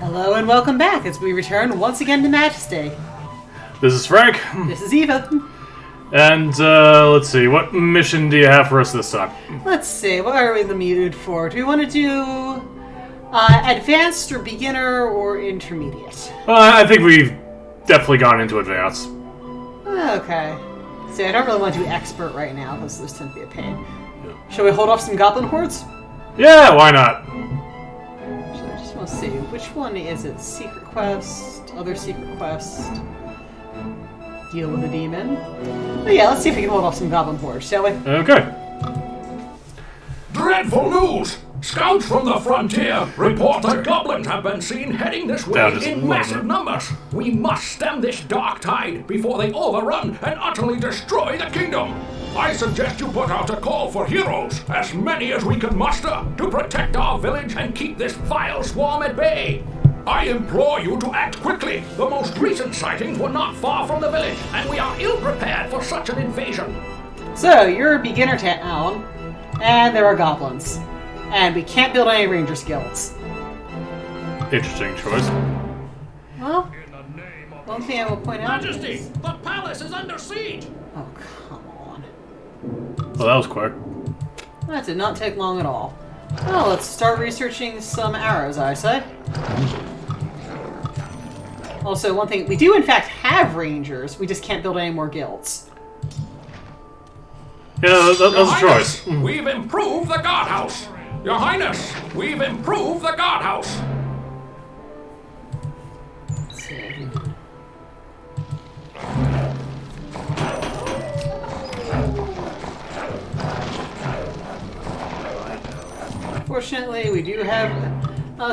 Hello and welcome back as we return once again to Majesty. This is Frank. This is Eva. And, let's see, what mission do you have for us this time? Let's see, what are we in the mood for? Do we want to do advanced or beginner or intermediate? I think we've definitely gone into advanced. Okay. See, I don't really want to do expert right now because those tend to be a pain. Yeah. Shall we hold off some goblin hordes? Yeah, why not? I just want to see, which one is it? Secret quest, other secret quest, deal with a demon. But yeah, let's see if we can hold off some goblin hordes, shall we? Okay. Dreadful news! Scouts from the frontier report that goblins have been seen heading this way in massive numbers. We must stem this dark tide before they overrun and utterly destroy the kingdom. I suggest you put out a call for heroes, as many as we can muster, to protect our village and keep this vile swarm at bay. I implore you to act quickly. The most recent sightings were not far from the village, and we are ill-prepared for such an invasion. So, you're a beginner town, and there are goblins. And we can't build any ranger skills. Interesting choice. Well, one thing I will point out Majesty, is... the palace is under siege! Oh, come on. Well, that was quick. That did not take long at all. Well, let's start researching some arrows, I say. Also, one thing, we do in fact have rangers, we just can't build any more guilds. Yeah, that was a choice. We've improved the guardhouse! Your Highness, we've improved the guardhouse! Let's see. Fortunately, we do have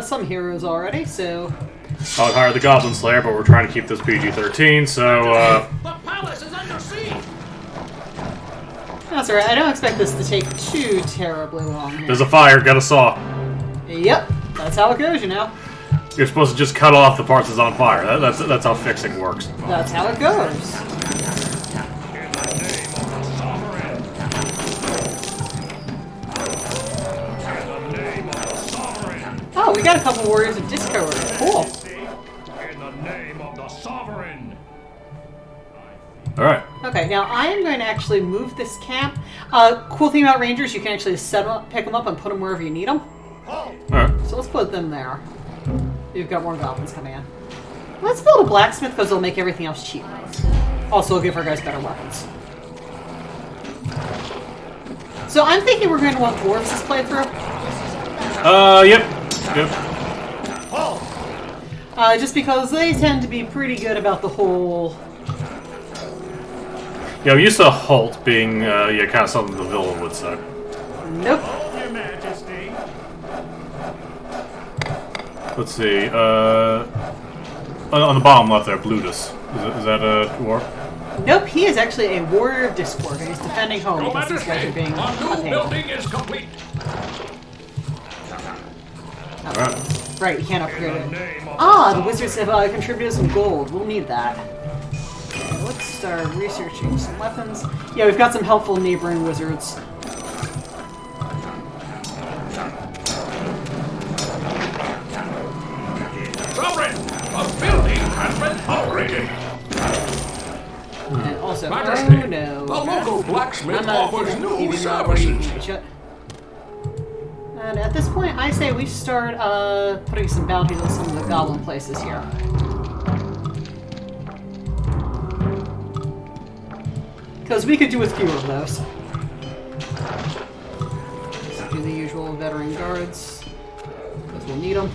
some heroes already, so... I would hire the Goblin Slayer, but we're trying to keep this PG-13, so, The palace is under siege! That's alright, I don't expect this to take too terribly long here. There's a fire, got a saw. Yep, that's how it goes, you know. You're supposed to just cut off the parts that's on fire. That's how fixing works. That's how it goes. Oh, we got a couple warriors of discord. Cool. In the name of the sovereign! Alright. Okay, now I am going to actually move this camp. Cool thing about rangers, you can actually set them up, pick them up, and put them wherever you need them. Alright. So let's put them there. You've got more goblins coming in. Let's build a blacksmith because it'll make everything else cheap. Also, it'll give our guys better weapons. So I'm thinking we're going to want dwarves this playthrough. Yep. Just because they tend to be pretty good about the whole... Yeah, I'm used to Holt being, kind of something the villain would say. Nope. Your Majesty! Let's see, on the bottom left there, Blutus. Is that a dwarf? Nope, he is actually a warrior of discord, and he's defending home Your because these guys are Majesty, being our new pain. building is complete! Alright. Right, you can't upgrade it. Ah, the wizards have contributed some gold. We'll need that. Okay, let's start researching some weapons. Yeah, we've got some helpful neighboring wizards. Sovereign, a building has been upgraded! And also, Majesty, oh no. the local blacksmith I'm not offers new even not where you services. can shut. And at this point, I say we start putting some bounties on some of the goblin places here. Because we could do with fewer of those. Just do the usual veteran guards. Because we'll need them.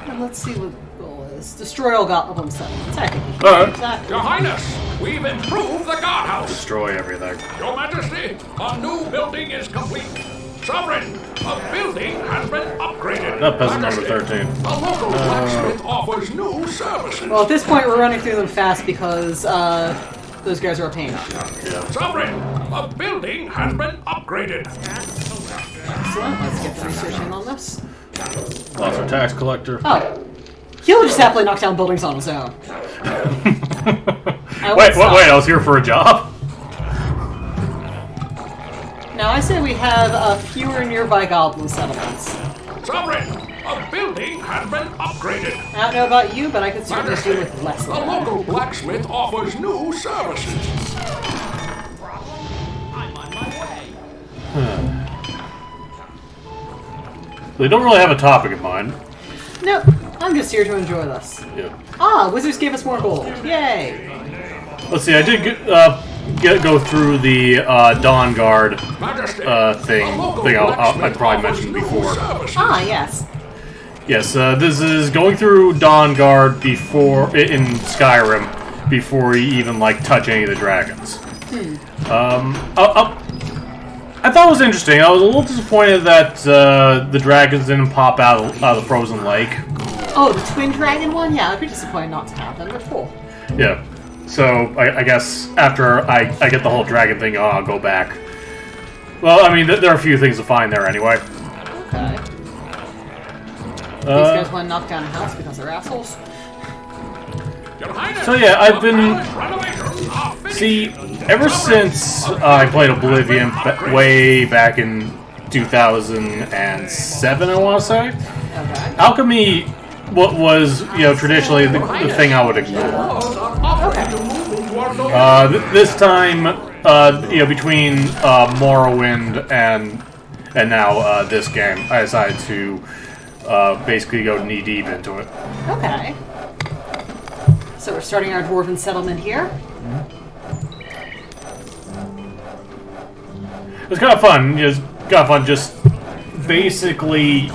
And let's see what the goal is. Destroy all goblin settlements. I think we can Alright. do that. Your Highness, we've improved the guardhouse! Destroy everything. Your Majesty, our new building is complete! Sovereign, a building has been upgraded! That peasant number Majesty, 13. a local blacksmith offers new services! Well, at this point, we're running through them fast because those guys are a pain. Yeah. Sovereign, a building has been upgraded! Excellent. Let's get the researching on this. Lost our tax collector. Oh. He'll just happily knock down buildings on his own. Wait, I was here for a job? Now I say we have fewer nearby goblin settlements. Sovereign, a building has been upgraded. I don't know about you, but I could certainly do with less The of that. local blacksmith offers new services. I'm on my way. They don't really have a topic in mind. Nope, I'm just here to enjoy this. Yeah. Ah, wizards gave us more gold. Yay! Let's see. I did go through the Dawn Guard Majesty, thing I probably mentioned before. Ah, yes. Yes, this is going through Dawn Guard before in Skyrim before you even like touch any of the dragons. I thought it was interesting. I was a little disappointed that the dragons didn't pop out of the frozen lake. Oh, the twin dragon one? Yeah, I'd be disappointed not to have them. They're cool. Yeah. So I guess after I get the whole dragon thing, I'll go back. Well, I mean, there are a few things to find there anyway. Okay. These guys want to knock down a house because they're assholes. So yeah, I've been... See, ever since I played Oblivion way back in 2007, I want to say, Okay. alchemy was, traditionally the thing I would ignore. This time, between Morrowind and now this game, I decided to basically go knee deep into it. Okay. So we're starting our dwarven settlement here. It was kind of fun. Just basically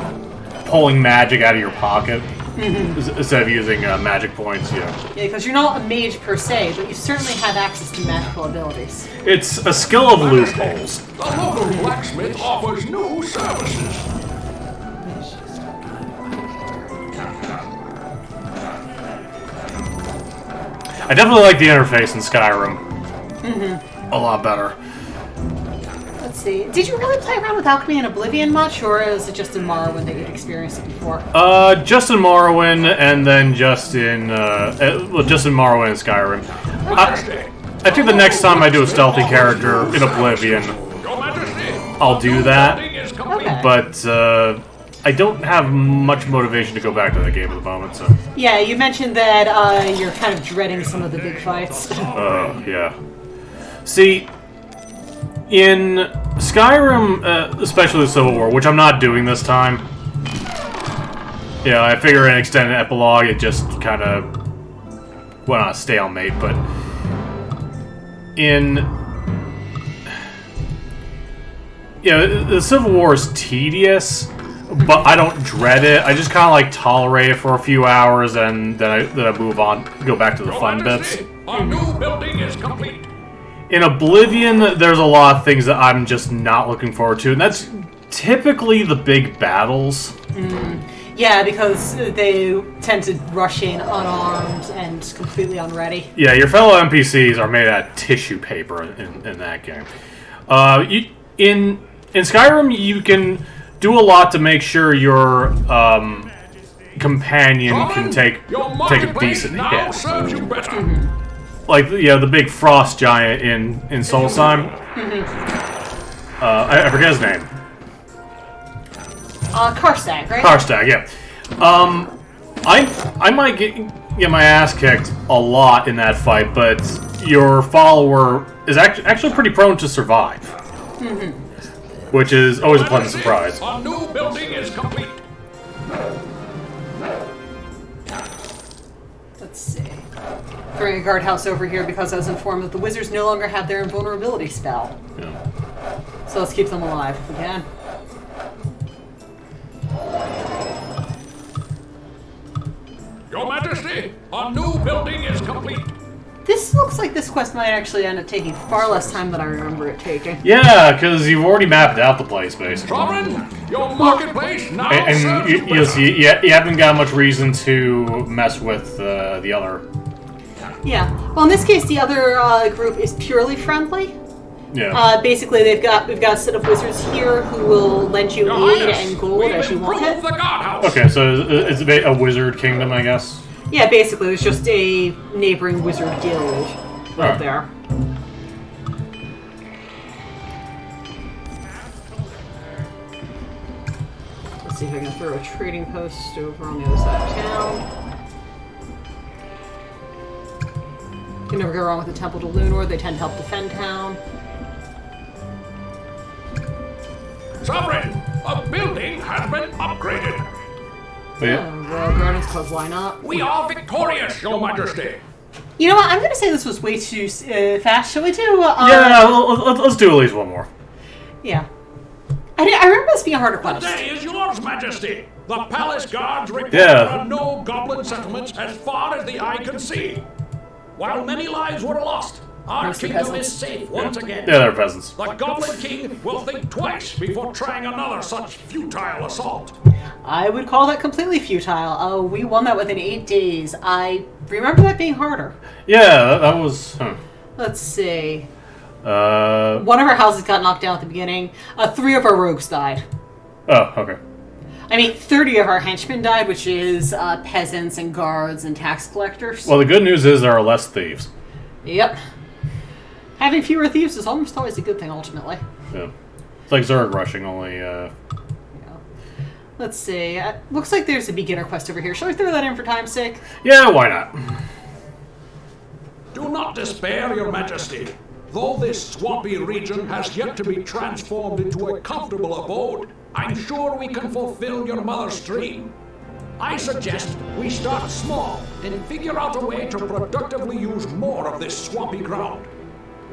pulling magic out of your pocket instead of using magic points. Yeah, because you're not a mage per se, but you certainly have access to magical abilities. It's a skill of loopholes. The local blacksmith offers new services. I definitely like the interface in Skyrim. A lot better. Let's see. Did you really play around with alchemy in Oblivion much, or is it just in Morrowind that you'd experienced it before? Just in Morrowind, and then just in Morrowind and Skyrim. I think the next time I do a stealthy character in Oblivion, I'll do that. Okay. But I don't have much motivation to go back to that game at the moment. So. Yeah, you mentioned that you're kind of dreading some of the big fights. Yeah. See, in Skyrim, especially the Civil War, which I'm not doing this time. Yeah, I figure an extended epilogue, it just kind of went on a stalemate, but the Civil War is tedious, but I don't dread it. I just kind of like tolerate it for a few hours, and then I move on, go back to the fun bits. Our new building is complete. In Oblivion, there's a lot of things that I'm just not looking forward to, and that's typically the big battles. Yeah, because they tend to rush in unarmed and completely unready. Yeah, your fellow NPCs are made out of tissue paper in that game. In Skyrim, you can do a lot to make sure your companion can take a decent hit. Like the big frost giant in Solstheim. I forget his name. Karstag, right? Karstag, yeah. I might get my ass kicked a lot in that fight, but your follower is actually pretty prone to survive, which is always a pleasant surprise. Our new building is complete. Let's see. Throwing a guardhouse over here because I was informed that the wizards no longer have their invulnerability spell. Yeah. So let's keep them alive if we can. Your Majesty, our new building is complete. This looks like this quest might actually end up taking far less time than I remember it taking. Yeah, because you've already mapped out the place, basically. Sovereign, your marketplace now And serves you you'll see, you haven't got much reason to mess with the other. Yeah. Well, in this case, the other group is purely friendly. Yeah. Basically, we've got a set of wizards here who will lend you aid and gold as you want it. Okay, so it's a wizard kingdom, I guess. Yeah, basically, there's just a neighboring wizard guild right there. see if I can throw a trading post over on the other side of town. You can never go wrong with the Temple to Lunor. They tend to help defend town. Sovereign, a building has been upgraded. Royal Gardens Club, why not? We are victorious, Your Majesty. You know what? I'm going to say this was way too fast. Shall we do? Yeah, let's do at least one more. Yeah. I remember this being a harder The quest. day is yours, Majesty. The palace guards report there are no goblin settlements as far as the eye can see. While many lives were lost, our Mostly kingdom peasants. is safe once again. Yeah, they're peasants. The Goblin King will think twice before trying another such futile assault. I would call that completely futile. Oh, we won that within 8 days. I remember that being harder. Yeah, that was... Let's see. Oh, One of our houses got knocked down at the beginning. 3 of our rogues died. okay. I mean, 30 of our henchmen died, which is peasants and guards and tax collectors. Well, the good news is there are less thieves. Yep. Having fewer thieves is almost always a good thing, ultimately. Yeah. It's like Zerg rushing, only, Yeah. Let's see. Looks like there's a beginner quest over here. Shall we throw that in for time's sake? Yeah, why not? Do not despair, Your Majesty. Though this swampy region has yet to be transformed into a comfortable abode, I'm sure we can fulfill your mother's dream. I suggest we start small and figure out a way to productively use more of this swampy ground.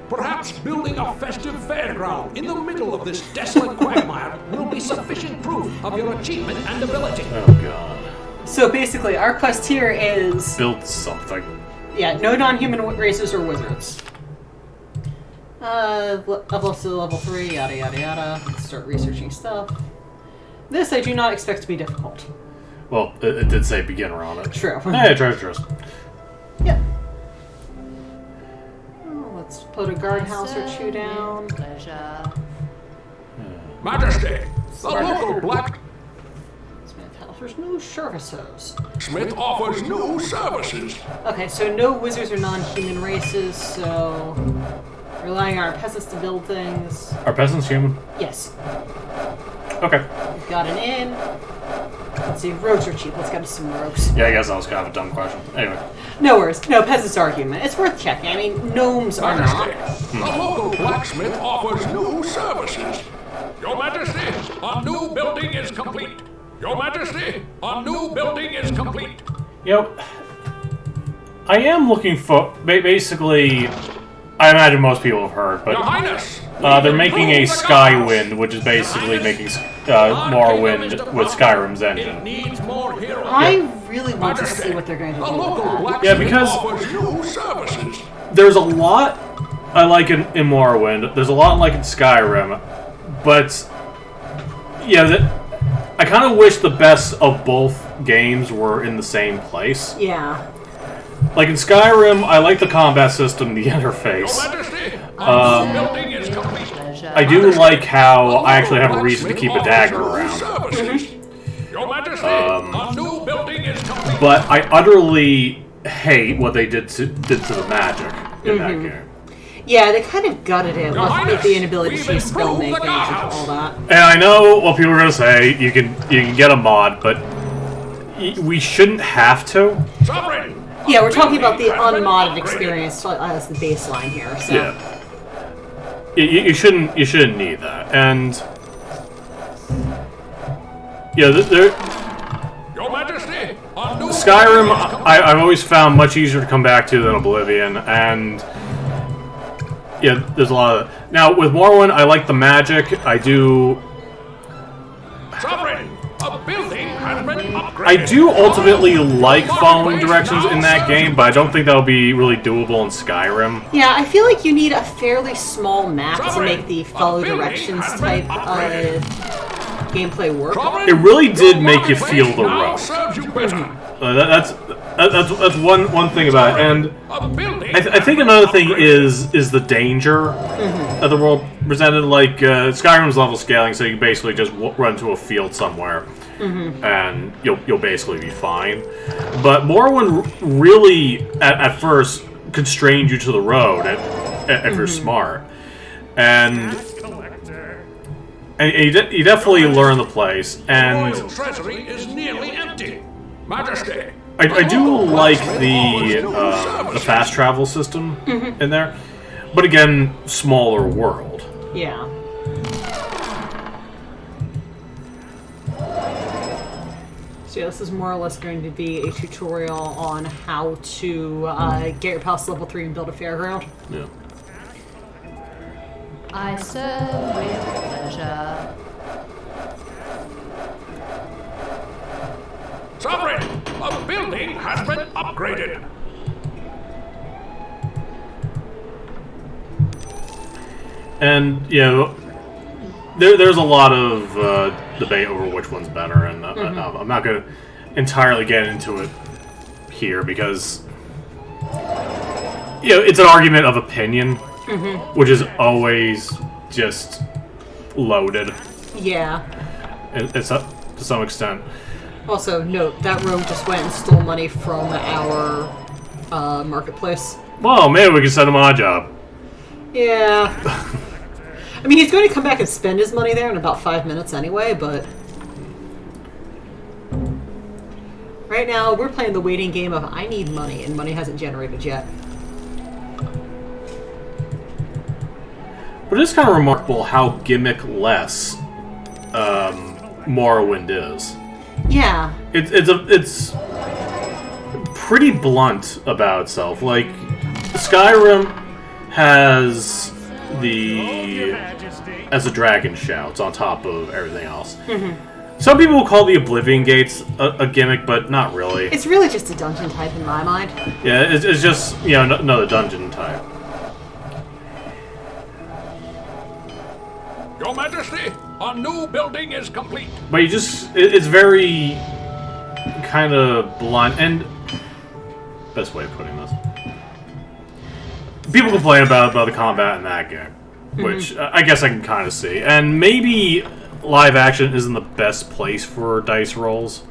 Perhaps building a festive fairground in the middle of this desolate quagmire will be sufficient proof of your achievement and ability. Oh, God. So basically, our quest here is... Build something. Yeah, no non-human races or wizards. Level up to level 3, yada yada yada. Let's start researching stuff. This I do not expect to be difficult. Well, it did say beginner on it. True. Hey, treasure chest. Yep. Oh, let's put a guardhouse or 2 down. Majesty, the local black Smith offers no services. Smith offers new services. Okay, so no wizards or non-human races, so... Relying on our peasants to build things. Are peasants human? Yes. Okay. We've got an inn. Let's see, rogues are cheap. Let's get us some rogues. Yeah, I guess that was kind of a dumb question. Anyway. No worries. No, peasants are human. It's worth checking. I mean, gnomes are not. Majesty, the local blacksmith offers new services. Your Majesty, a new building is complete. Your Majesty, a new building is complete. You know, I am looking for... Basically... I imagine most people have heard, but Your Highness, they're making a Skywind, which is basically making Morrowind with Skyrim's engine. it needs more heroes. I really want to see what they're going to do A with local that. blacksmith Yeah, because- offers new services. There's a lot I like in Morrowind. There's a lot I like in Skyrim, but yeah, I kind of wish the best of both games were in the same place. Yeah. Like in Skyrim, I like the combat system, the interface. Your Majesty, a new building is complete. I do like how I actually have a reason to keep a dagger around. Your Majesty, a new building is complete. But I utterly hate what they did to the magic in that game. Yeah, they kind of gutted it with Highness, the inability to we've use spell improved making the and guardhouse. all that. And I know what people are gonna say. You can get a mod, but we shouldn't have to. Sovereign, Yeah, we're talking about the unmodded upgraded. experience as the baseline here. So. Yeah. You shouldn't need that. And yeah, Your Majesty, a new Skyrim I've always found much easier to come back to than Oblivion, and yeah, there's a lot of now with Morrowind. I like the magic. I do. Sovereign, a building has been upgraded. I do ultimately like following directions in that game, but I don't think that'll be really doable in Skyrim. Yeah, I feel like you need a fairly small map to make the follow directions type gameplay work. It really did make you feel the road. Serves you better. That's one thing about it, and A building I think another thing is the danger that the world presented. Like Skyrim's level scaling, so you can basically just run to a field somewhere, and you'll basically be fine. But Morrowind really at first constrained you to the road if you're smart, and And you definitely learn the place, and The royal treasury is nearly empty. Majesty. I do like the fast travel system in there, but again, smaller world. Yeah. So yeah, this is more or less going to be a tutorial on how to get your palace level 3 and build a fairground. Yeah. I serve with pleasure. Sovereign, a building has been upgraded. And, you know, there's a lot of debate over which one's better, and I'm not going to entirely get into it here because, you know, it's an argument of opinion, which is always just loaded. Yeah. It's to some extent. Also, note, that rogue just went and stole money from our marketplace. Well, maybe we can send him on a job. Yeah. I mean, he's going to come back and spend his money there in about 5 minutes anyway, but... Right now, we're playing the waiting game of I need money, and money hasn't generated yet. But it's kind of remarkable how gimmick-less Morrowind is. Yeah. It's pretty blunt about itself. Like, Skyrim has as a dragon shouts on top of everything else. Some people will call the Oblivion Gates a gimmick, but not really. It's really just a dungeon type in my mind. Yeah, it's just, you know, another dungeon type. Your Majesty, a new building is complete. But you just, it's very kind of blunt, and best way of putting this. People complain about the combat in that game, which I guess I can kind of see. And maybe live action isn't the best place for dice rolls.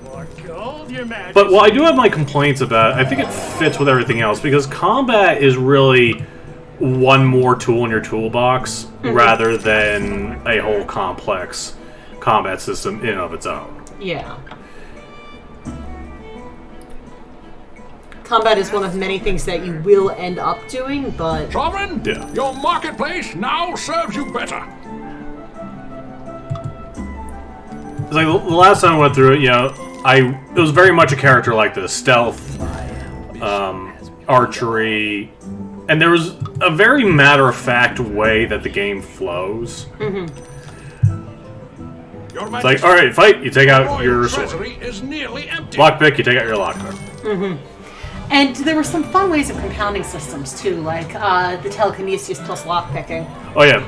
More gold, Your Majesty. But while I do have my complaints about it, I think it fits with everything else, because combat is really one more tool in your toolbox rather than a whole complex combat system in and of its own. Yeah. Combat is one of many things that you will end up doing, but... Sovereign, Yeah. your marketplace now serves you better. It's like the last time I went through it, you know, it was very much a character like this: stealth, archery, and there was a very matter-of-fact way that the game flows. Your It's Majesty, like, all right, fight. You take the out royal your sword. treasury is nearly empty. Lockpick. You take out your lockpick. And there were some fun ways of compounding systems, too, like the telekinesis plus lockpicking. Oh yeah.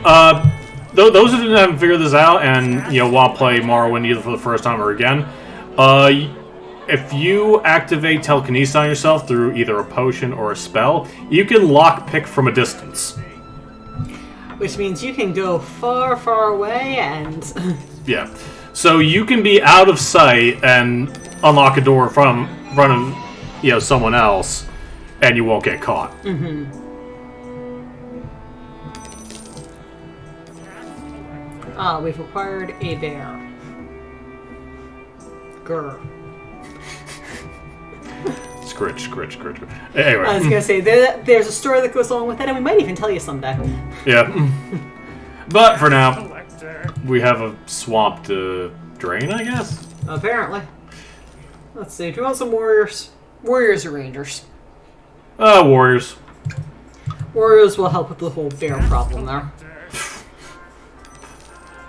Those who haven't figured this out and, you know, want to play Morrowind either for the first time or again, if you activate telekinesis on yourself through either a potion or a spell, you can lockpick from a distance. Which means you can go far, far away and... Yeah. So you can be out of sight and unlock a door from front of, you know, someone else, and you won't get caught. We've acquired a bear. Grr. Scritch, scritch, scritch. Anyway. I was gonna say, there's a story that goes along with it, and we might even tell you someday. Yeah. But for now, Collector. we have a swamp to drain, I guess? Apparently. Let's see, do you want some warriors? Warriors or rangers? Warriors. Warriors will help with the whole bear problem there.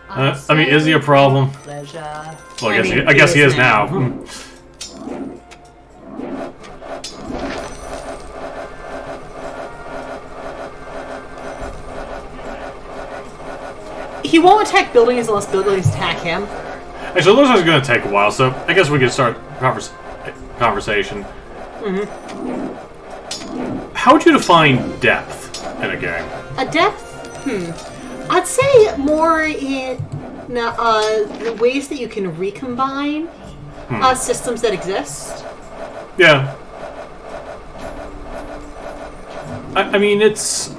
I mean, is he a problem? Pleasure. Well, I mean, I guess he he is is now. now. He won't attack buildings unless buildings attack him. Actually, it looks like it's going to take a while, so I guess we can start conversation. How would you define depth in a game? A depth? I'd say more in the ways that you can recombine systems that exist. Yeah. I mean, it's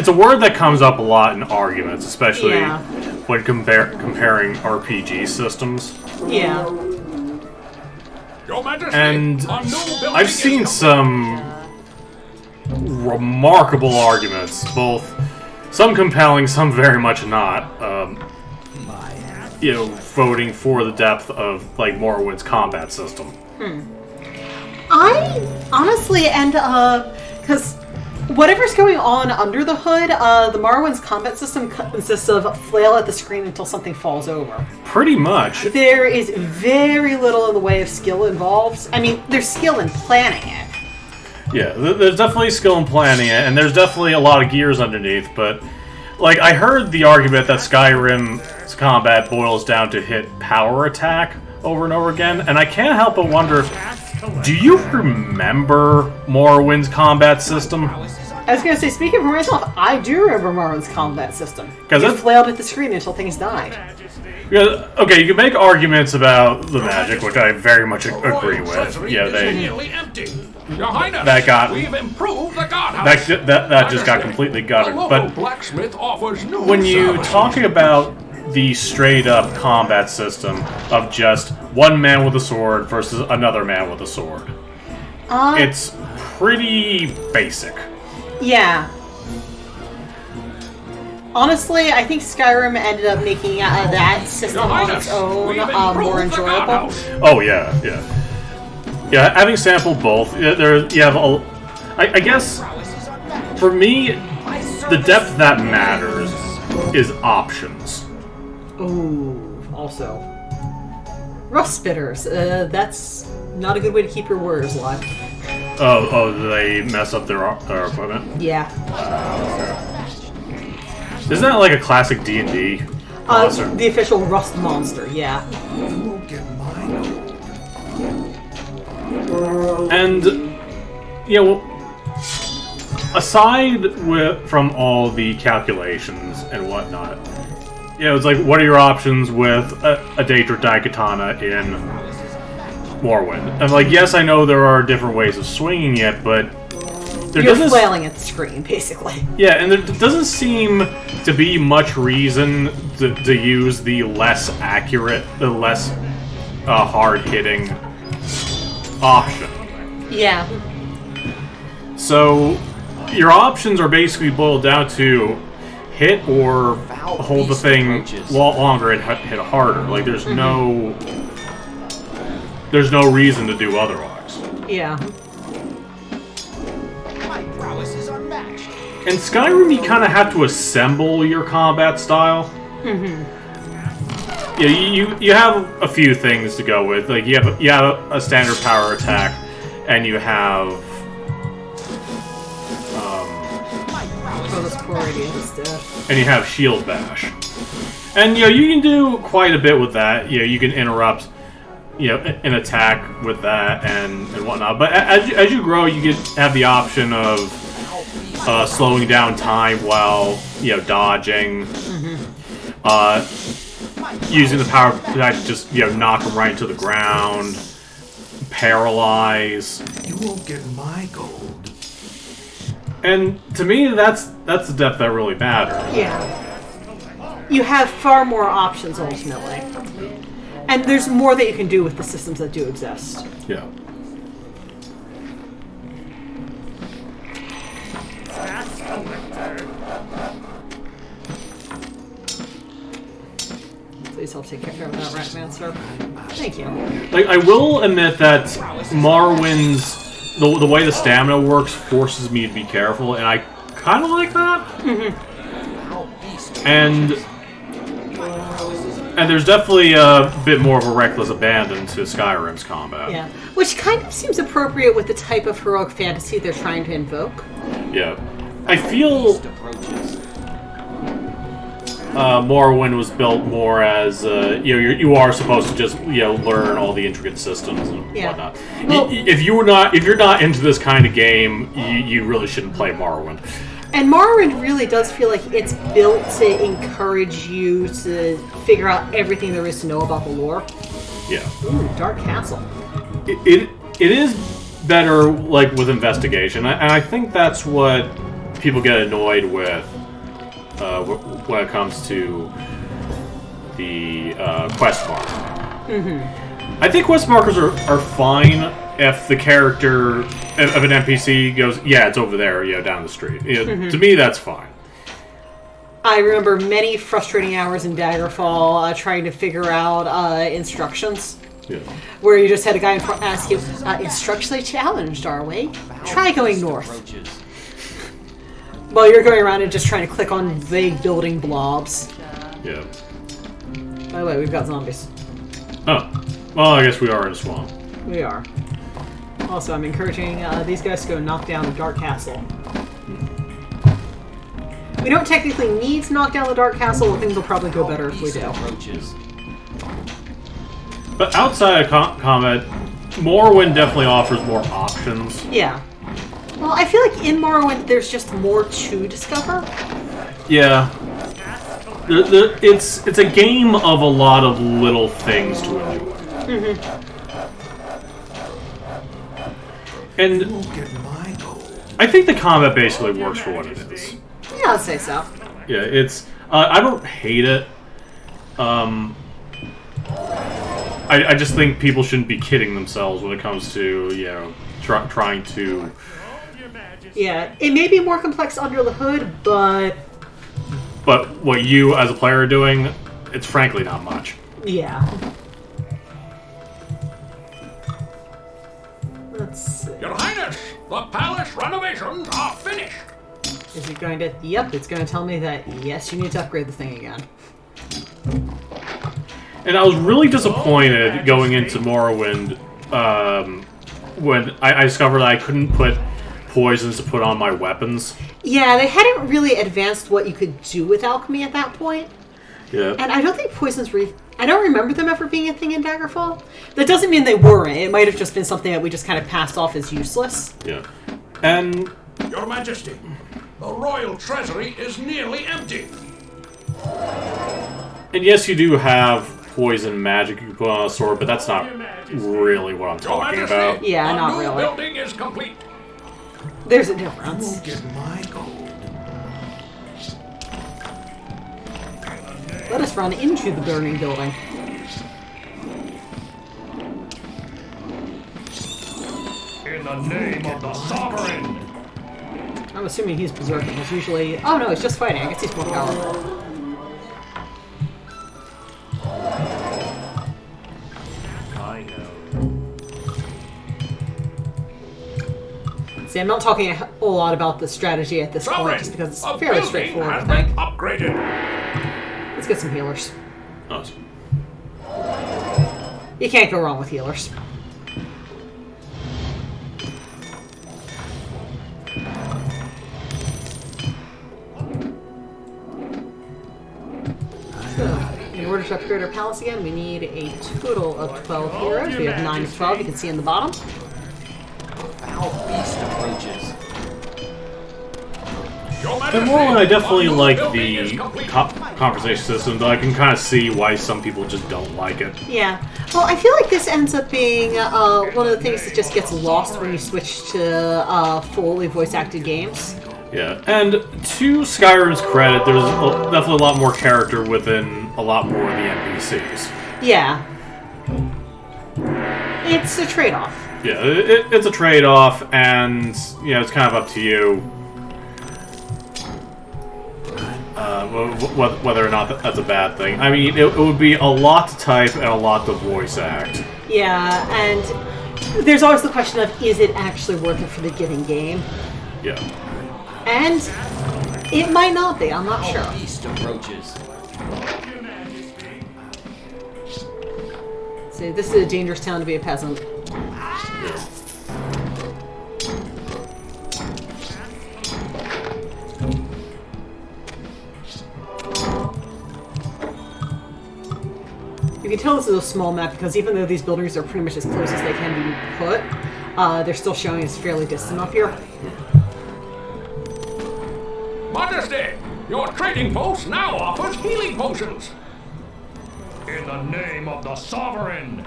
it's a word that comes up a lot in arguments, especially Yeah. when comparing RPG systems. Yeah. Your Majesty, And a new building I've is seen complete. some remarkable arguments, both some compelling, some very much not. Voting for the depth of like Morrowind's combat system. I honestly end up because whatever's going on under the hood, the Morrowind's combat system consists of flail at the screen until something falls over. Pretty much. There is very little in the way of skill involved. I mean, there's skill in planning it. Yeah, there's definitely skill in planning it, and there's definitely a lot of gears underneath, but like I heard the argument that Skyrim's combat boils down to hit power attack over and over again, and I can't help but wonder, do you remember Morrowind's combat system? I was going to say, speaking for myself, I do remember Morrowind's combat system. 'Cause You it- flailed at the screen until things died. Yeah, okay, you can make arguments about the magic, which I very much agree Royal with. treasury Yeah, is they nearly empty. Your Highness, That got- we've improved the guardhouse. that just got completely gutted. The local But blacksmith offers new when you services. talk about the straight up combat system of just one man with a sword versus another man with a sword, it's pretty basic. Yeah. Honestly, I think Skyrim ended up making that system Your on Highness, its own we've more improved the enjoyable. guardhouse. Oh yeah. Yeah, having sampled both, you have I guess for me, the depth that matters is options. Ooh, also. Rust spitters. That's not a good way to keep your warriors alive. Oh, they mess up their equipment. Yeah. Isn't that like a classic D&D monster? The official rust monster, yeah. And aside from all the calculations and whatnot, it's like, what are your options with a Daedric Daikatana in Morrowind? And like, yes, I know there are different ways of swinging it, but You're flailing at the screen, basically. Yeah, and there doesn't seem to be much reason to use the less accurate, the less hard-hitting option. Yeah. So, your options are basically boiled down to hit or hold the thing longer and hit harder. Like, there's no reason to do otherwise. Yeah. In Skyrim, you kind of have to assemble your combat style. Yeah, you have a few things to go with. Like you have a standard power attack, and you have and you have shield bash, and you can do quite a bit with that. You can interrupt an attack with that and whatnot. But as you grow, you have the option of slowing down time while dodging, using the power attack to just knock them right into the ground, paralyze. You won't get my gold. And to me, that's the depth that really matters. Yeah. You have far more options ultimately. And there's more that you can do with the systems that do exist. Yeah. Please help take care of that rat man, sir. Thank you. Like, I will admit that Morrowind's the way the stamina works forces me to be careful, and I kind of like that. And there's definitely a bit more of a reckless abandon to Skyrim's combat. Yeah. Which kind of seems appropriate with the type of heroic fantasy they're trying to invoke. Yeah. I feel Morrowind was built more as you are supposed to just learn all the intricate systems and whatnot. Well, if you're not into this kind of game, you really shouldn't play Morrowind. And Morrowind really does feel like it's built to encourage you to figure out everything there is to know about the lore. Yeah. Ooh, Dark Castle. It is better like with investigation, and I think that's what people get annoyed with when it comes to the quest mark. I think quest markers are fine if the character, if an NPC goes, yeah, it's over there, down the street. To me, that's fine. I remember many frustrating hours in Daggerfall trying to figure out instructions. Yeah. Where you just had a guy in front ask you, instructionally challenged, are we? Try going north. While you're going around and just trying to click on vague building blobs. Yeah. By the way, we've got zombies. Oh. Well, I guess we are in a swamp. We are. Also, I'm encouraging these guys to go knock down the Dark Castle. We don't technically need to knock down the Dark Castle, but things will probably go better if we do. But outside of combat, Morrowind definitely offers more options. Yeah. Well, I feel like in Morrowind, there's just more to discover. Yeah. It's a game of a lot of little things to enjoy. And I think the combat basically works for what it is. Yeah, I'd say so. Yeah, it's... I don't hate it. I just think people shouldn't be kidding themselves when it comes to, trying to... Yeah, it may be more complex under the hood, but... But what you, as a player, are doing, it's frankly not much. Yeah. Let's see. Your Highness, the palace renovations are finished. Is it going to... Yep, it's going to tell me that, yes, you need to upgrade the thing again. And I was really disappointed going into Morrowind when I discovered that I couldn't put poisons to put on my weapons. Yeah, they hadn't really advanced what you could do with alchemy at that point. Yeah. And I don't think poisons were... I don't remember them ever being a thing in Daggerfall. That doesn't mean they weren't. It might have just been something that we just kind of passed off as useless. Yeah. And... Your Majesty, the royal treasury is nearly empty. And yes, you do have poison magic you can put on a sword, but that's not really what I'm talking about. Yeah, not the new really. building is complete. There's a difference. Let us run into the burning building. In the name of the sovereign. I'm assuming he's berserking. It's usually... Oh no, he's just fighting. I guess he's more powerful. I know. See, I'm not talking a whole lot about the strategy at this point, just because it's fairly straightforward, I think. Upgraded. Let's get some healers. Awesome. You can't go wrong with healers. So, in order to upgrade our palace again, we need a total of 12 heroes. We have 9 of 12, you can see in the bottom. Foul beast approaches. And Morrowind, I definitely like the conversation system, though I can kind of see why some people just don't like it. Yeah. Well, I feel like this ends up being one of the things that just gets lost when you switch to fully voice-acted games. Yeah, and to Skyrim's credit, there's definitely a lot more character within a lot more of the NPCs. Yeah. It's a trade-off. Yeah, it's a trade-off, and, it's kind of up to you whether or not that's a bad thing. I mean, it would be a lot to type and a lot to voice act. Yeah, and there's always the question of, is it actually worth it for the given game? Yeah. And it might not be, I'm not sure. Beast approaches. See, this is a dangerous town to be a peasant. Yeah. You can tell this is a small map because even though these buildings are pretty much as close as they can be put, they're still showing us fairly distant up here. Majesty, your trading post now offers healing potions. In the name of the sovereign.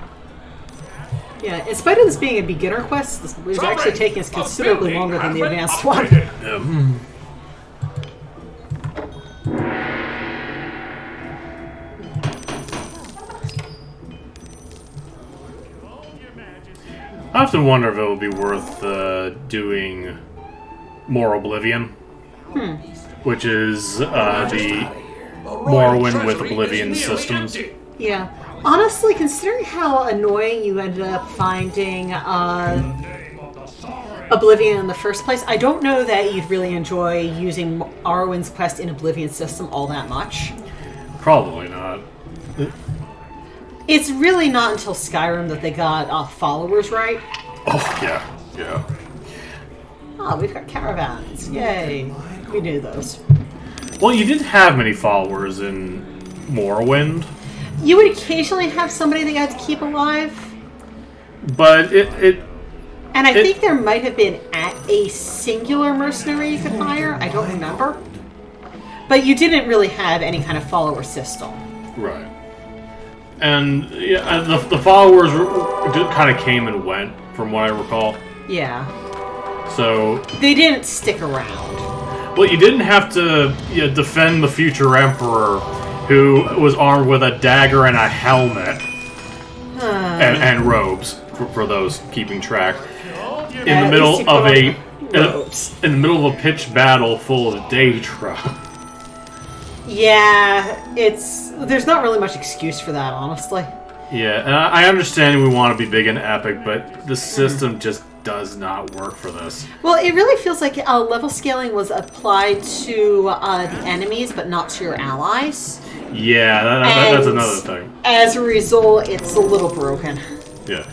Yeah, in spite of this being a beginner quest, this is actually taking us considerably longer than the advanced one. Yeah. I often wonder if it would be worth doing more Oblivion, which is the Morrowind with Oblivion systems. Yeah. Honestly, considering how annoying you ended up finding Oblivion in the first place, I don't know that you'd really enjoy using Morrowind's quest in Oblivion system all that much. Probably not. It's really not until Skyrim that they got followers right. Oh, yeah. Oh, we've got caravans. Yay. We knew those. Well, you didn't have many followers in Morrowind. You would occasionally have somebody that got to keep alive. But And I think there might have been a singular mercenary you could hire. I don't remember. But you didn't really have any kind of follower system. Right. And yeah, the followers kind of came and went, from what I recall. Yeah. So they didn't stick around. Well, you didn't have to defend the future emperor, who was armed with a dagger and a helmet and robes for those keeping track. In the middle of in the middle of a pitched battle full of Daedra. Yeah, there's not really much excuse for that, honestly. Yeah, and I understand we want to be big and epic, but the system just does not work for this. Well, it really feels like level scaling was applied to the enemies, but not to your allies. Yeah, that's another thing. As a result, it's a little broken. Yeah.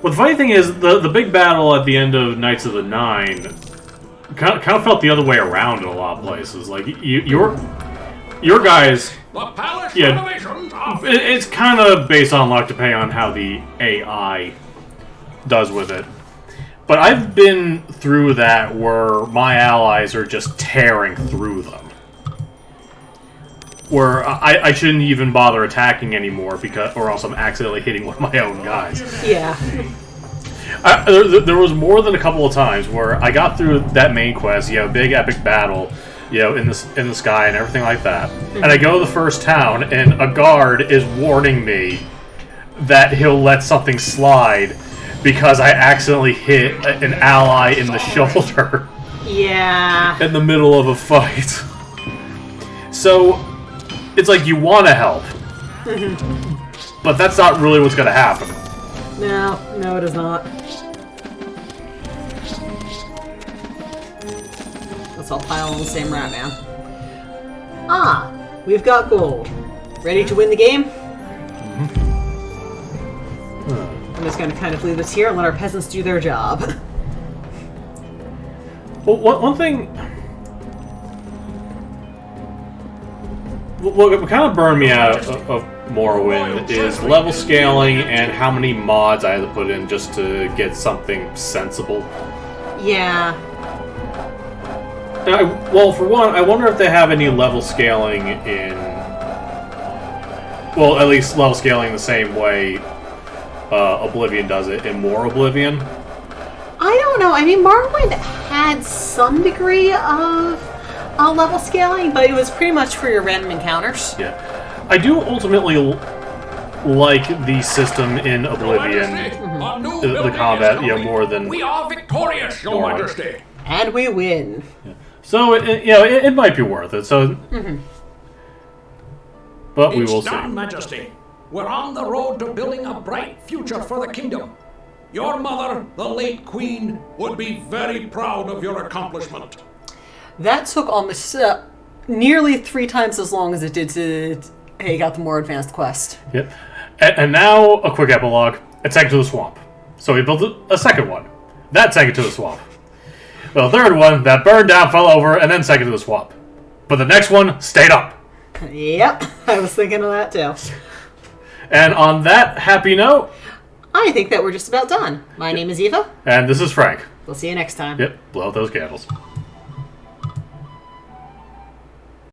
Well, the funny thing is, the big battle at the end of Knights of the Nine kind of felt the other way around in a lot of places. Like, your guys... it's kind of based on luck, depending on how the AI does with it. But I've been through that where my allies are just tearing through them. Where I shouldn't even bother attacking anymore, or else I'm accidentally hitting one of my own guys. Yeah. There was more than a couple of times where I got through that main quest, big epic battle, in the sky and everything like that. And I go to the first town, and a guard is warning me that he'll let something slide because I accidentally hit an ally in the shoulder. Yeah. In the middle of a fight. So, it's like you want to help. But that's not really what's going to happen. No, it is not. Let's all pile on the same rat, man. We've got gold. Ready to win the game? I'm just going to kind of leave this here and let our peasants do their job. Well, one thing... What kind of burned me out of Morrowind is level scaling and how many mods I had to put in just to get something sensible. Yeah. Well, for one, I wonder if they have any level scaling in... Well, at least level scaling the same way Oblivion does it in more Oblivion. I don't know. I mean, Morrowind had some degree of level scaling, but it was pretty much for your random encounters. Yeah. I do ultimately like the system in Oblivion, the combat, more than... We are victorious, Your Majesty! And we win. Yeah. So, it might be worth it, so... But we will see. It's done, Majesty. We're on the road to building a bright future for the kingdom. Your mother, the late queen, would be very proud of your accomplishment. That took almost nearly 3 times as long as it did to got the more advanced quest. Yep. And now, a quick epilogue. It sank to the swamp. So we built a second one. That sank into the swamp. Well, the third one, that burned down, fell over, and then sank into the swamp. But the next one stayed up. Yep, I was thinking of that too. And on that happy note... I think that we're just about done. My name is Eva. And this is Frank. We'll see you next time. Yep, blow out those candles.